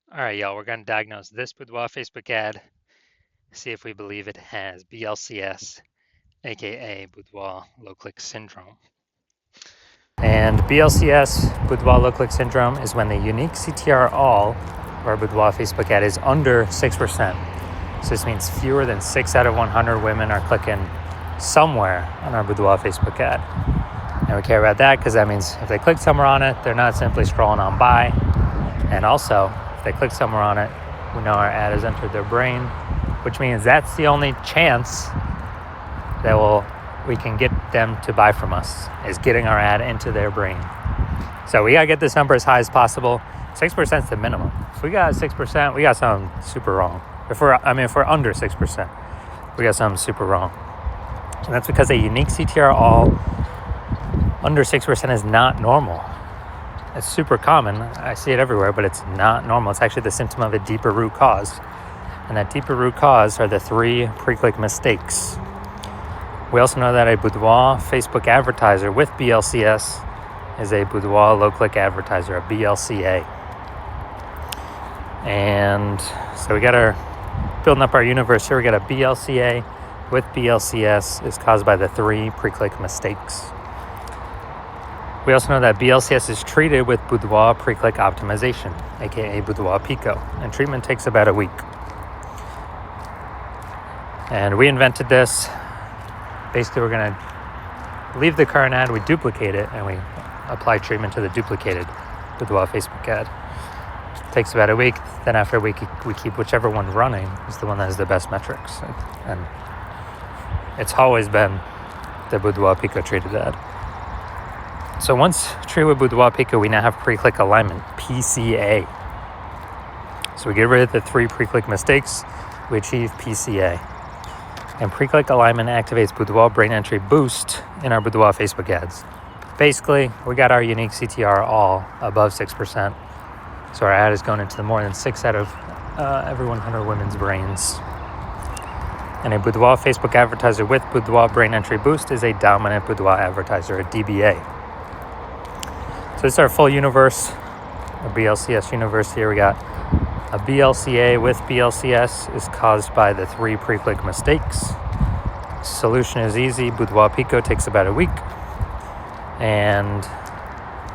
All right, y'all, we're going to diagnose this Boudoir Facebook ad, see if we believe it has BLCS, aka Boudoir Low Click Syndrome. And BLCS, Boudoir Low Click Syndrome, is when the unique CTR all, or Boudoir Facebook ad, is under 6%. So this means fewer than 6 out of 100 women are clicking somewhere on our Boudoir Facebook ad. And we care about that because that means if they click somewhere on it, they're not simply scrolling on by. And also, if they click somewhere on it, we know our ad has entered their brain, which means that's the only chance that we can get them to buy from us, is getting our ad into their brain. So we got to get this number as high as possible. 6% is the minimum. If we got 6%, we got something super wrong. If we're under 6%, we got something super wrong. And that's because a unique CTR all under 6% is not normal. It's super common. I see it everywhere, but it's not normal. It's actually the symptom of a deeper root cause. And that deeper root cause are the 3 pre-click mistakes. We also know that a Boudoir Facebook advertiser with BLCS is a Boudoir low-click advertiser, a BLCA. And so we got building up our universe here. We got a BLCA with BLCS is caused by the 3 pre-click mistakes. We also know that BLCS is treated with Boudoir pre-click optimization, aka Boudoir Pico, and treatment takes about a week. And we invented this. Basically, we're going to leave the current ad, we duplicate it, and we apply treatment to the duplicated Boudoir Facebook ad. It takes about a week. Then after a week, we keep whichever one running is the one that has the best metrics. And it's always been the Boudoir Pico treated ad. So once treated with Boudoir Pico, we now have pre-click alignment, PCA. So we get rid of the 3 pre-click mistakes, we achieve PCA. And pre-click alignment activates Boudoir brain entry boost in our Boudoir Facebook ads. Basically, we got our unique CTR all above 6%. So our ad is going into more than 6 out of every 100 women's brains. And a Boudoir Facebook advertiser with Boudoir brain entry boost is a dominant Boudoir advertiser, a DBA. So this is our full universe, our BLCS universe here. We got a BLCA with BLCS is caused by the 3 pre-click mistakes. Solution is easy. Boudoir Pico takes about a week. And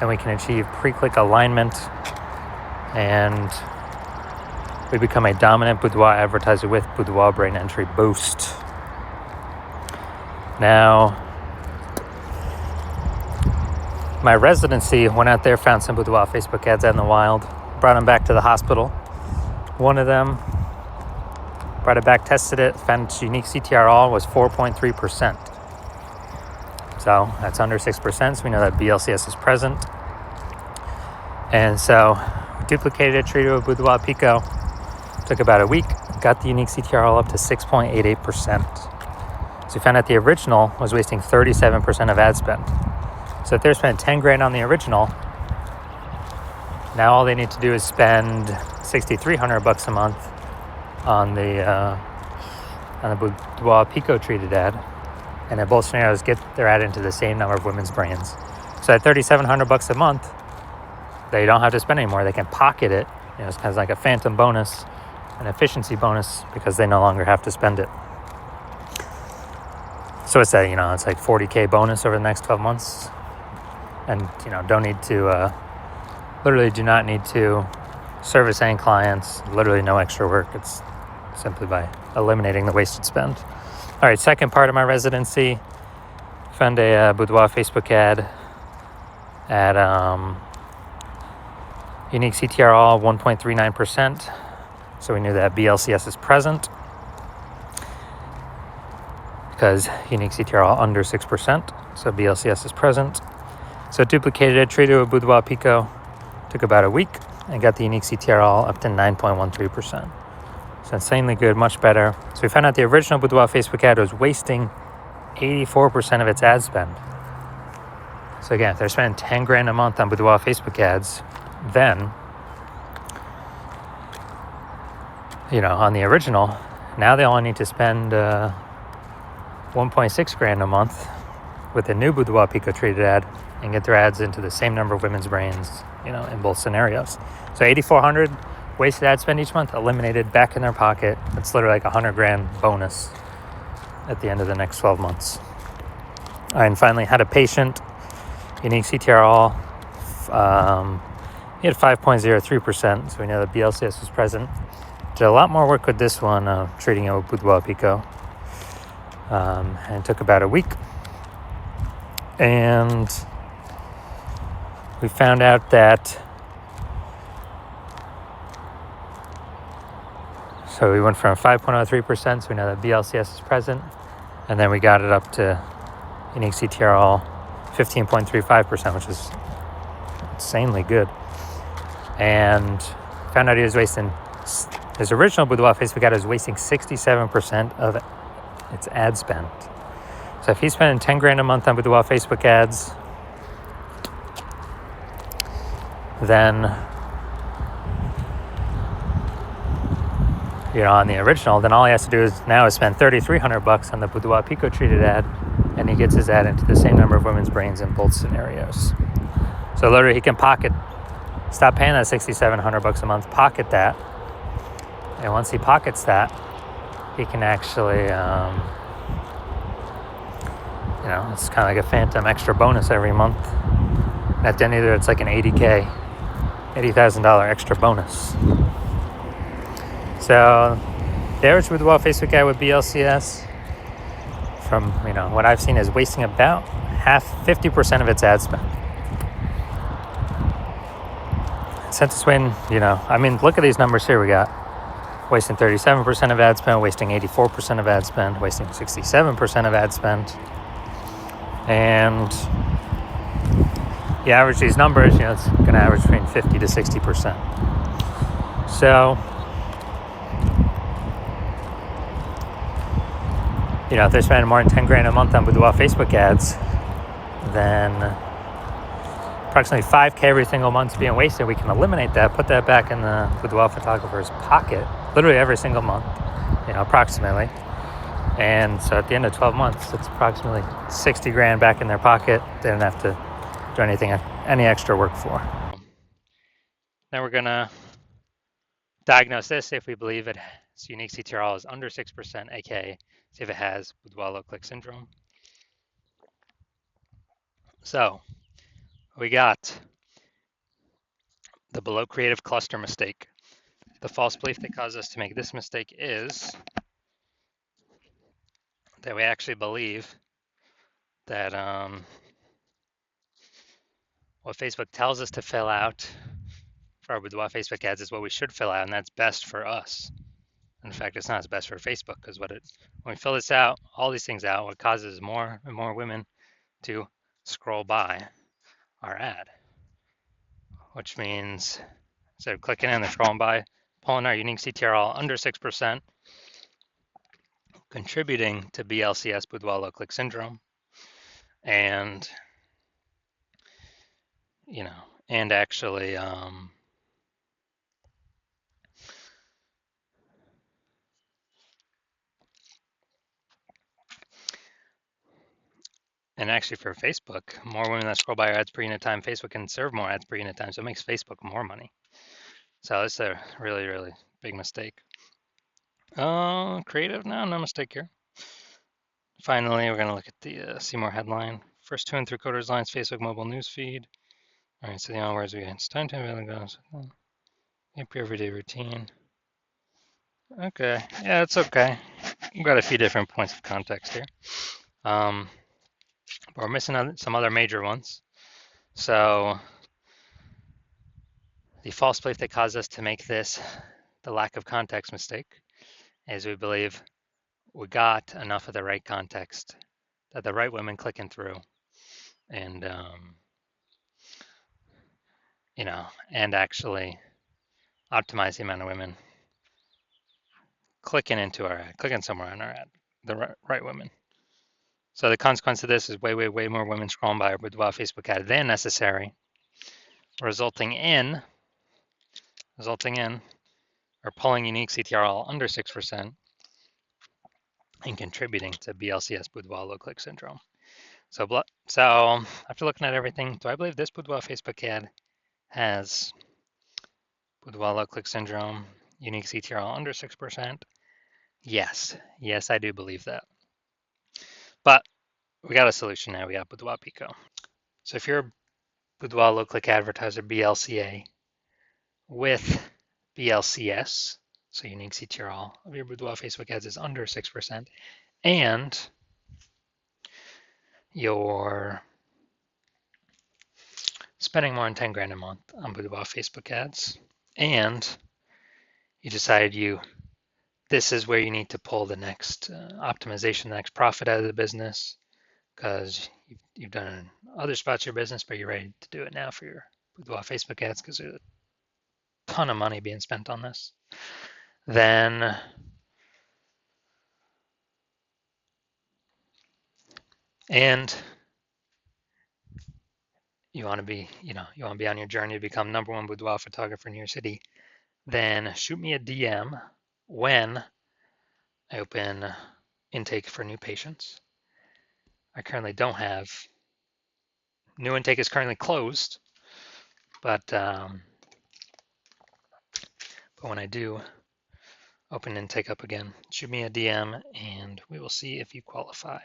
then we can achieve pre-click alignment. And we become a dominant Boudoir advertiser with Boudoir brain entry boost. Now, my residency went out there, found some Boudoir Facebook ads out in the wild, brought them back to the hospital. One of them brought it back, tested it, found its unique CTR all was 4.3%. So that's under 6%, so we know that BLCS is present. And so we duplicated it, treated it with Boudoir Pico. Took about a week, got the unique CTR all up to 6.88%. So we found out the original was wasting 37% of ad spend. So if they're spending 10 grand on the original, now all they need to do is spend $6,300 a month on the Boudoir Pico treated ad, and in both scenarios get their ad into the same number of women's brains. So at $3,700 a month, they don't have to spend anymore. They can pocket it. It's kind of like a phantom bonus, an efficiency bonus, because they no longer have to spend it. So it's it's like $40K bonus over the next 12 months. And, don't need to, literally do not need to service any clients, literally no extra work. It's simply by eliminating the wasted spend. All right, second part of my residency, found a Boudoir Facebook ad at unique CTR all 1.39%. So we knew that BLCS is present because unique CTR all under 6%. So BLCS is present. So duplicated it, treated it with Boudoir Pico, took about a week, and got the unique CTR all up to 9.13%. So insanely good, much better. So we found out the original Boudoir Facebook ad was wasting 84% of its ad spend. So again, if they're spending 10 grand a month on Boudoir Facebook ads, then, on the original, now they only need to spend 1.6 grand a month with the new Boudoir Pico treated ad and get their ads into the same number of women's brains, in both scenarios. So $8,400 wasted ad spend each month, eliminated, back in their pocket. It's literally like $100,000 bonus at the end of the next 12 months. And finally, had a patient, unique CTRL. He had 5.03%, so we know that BLCS was present. Did a lot more work with this one, treating it with Boudoir Pico. And it took about a week. And we found out that, so we went from 5.03%, so we know that BLCS is present. And then we got it up to unique CTRL 15.35%, which is insanely good. And found out he was wasting, his original Boudoir Facebook ad was wasting 67% of its ad spend. So if he's spending $10,000 a month on Boudoir Facebook ads, then, on the original, then all he has to do now is spend $3,300 on the Boudoir Pico treated ad, and he gets his ad into the same number of women's brains in both scenarios. So literally he can stop paying that $6,700 a month, pocket that, and once he pockets that, he can actually, it's kind of like a phantom extra bonus every month. At the end of it, it's like an $80,000 extra bonus. So the average Boudoir Facebook ad with BLCS, from what I've seen, is wasting about 50% of its ad spend. Since it's when, look at these numbers here. We got wasting 37% of ad spend, wasting 84% of ad spend, wasting 67% of ad spend. And you average these numbers, it's going to average between 50 to 60%. So, if they're spending more than $10,000 a month on Boudoir Facebook ads, then approximately $5,000 every single month is being wasted. We can eliminate that, put that back in the Boudoir photographer's pocket, literally every single month, approximately. And so at the end of 12 months, it's approximately $60,000 back in their pocket. They don't have to do any extra work for. Then we're gonna diagnose this if we believe its unique CTRL is under 6%, aka see if it has Boudoir low click syndrome. So we got the below creative cluster mistake. The false belief that caused us to make this mistake is that we actually believe that what Facebook tells us to fill out for our Boudoir Facebook ads is what we should fill out, and that's best for us. In fact, it's not as best for Facebook, because when we fill this out, all these things out, what causes more and more women to scroll by our ad, which means instead of clicking in, they're scrolling by, pulling our unique CTRL under 6%, contributing to BLCS, Boudoir low click syndrome, and and actually and actually for Facebook, more women that scroll by our ads per unit time, Facebook can serve more ads per unit time, so it makes Facebook more money. So it's a really, really big mistake. Creative, no mistake here. Finally, we're gonna look at the see more headline. First 2 and 3 quarters lines, Facebook mobile news feed. All right, so the only words we get, it's time to go. Your everyday routine. Okay, yeah, it's okay. We've got a few different points of context here. But we're missing some other major ones. So the false belief that caused us to make this the lack of context mistake is we believe we got enough of the right context that the right women clicking through and and actually optimize the amount of women clicking into our ad, clicking somewhere on our ad, the right women. So the consequence of this is way, way, way more women scrolling by our Boudoir Facebook ad than necessary, resulting in or pulling unique CTRL under 6% and contributing to BLCS, Boudoir low click syndrome. So after looking at everything, do I believe this Boudoir Facebook ad has Boudoir low click syndrome, unique CTRL under 6%. Yes, I do believe that. But we got a solution now. We got Boudoir Pico. So if you're a Boudoir low click advertiser BLCA with BLCS, so unique CTRL of your Boudoir Facebook ads is under 6%, and you're spending more than 10 grand a month on Boudoir Facebook ads, and you decide this is where you need to pull the next optimization, the next profit out of the business, because you've done other spots of your business, but you're ready to do it now for your Boudoir Facebook ads because there's a ton of money being spent on this. Then and you want to be on your journey to become #1 boudoir photographer in your city, then shoot me a DM when I open intake for new patients. I currently don't have. New intake is currently closed, but when I do open intake up again, shoot me a DM and we will see if you qualify.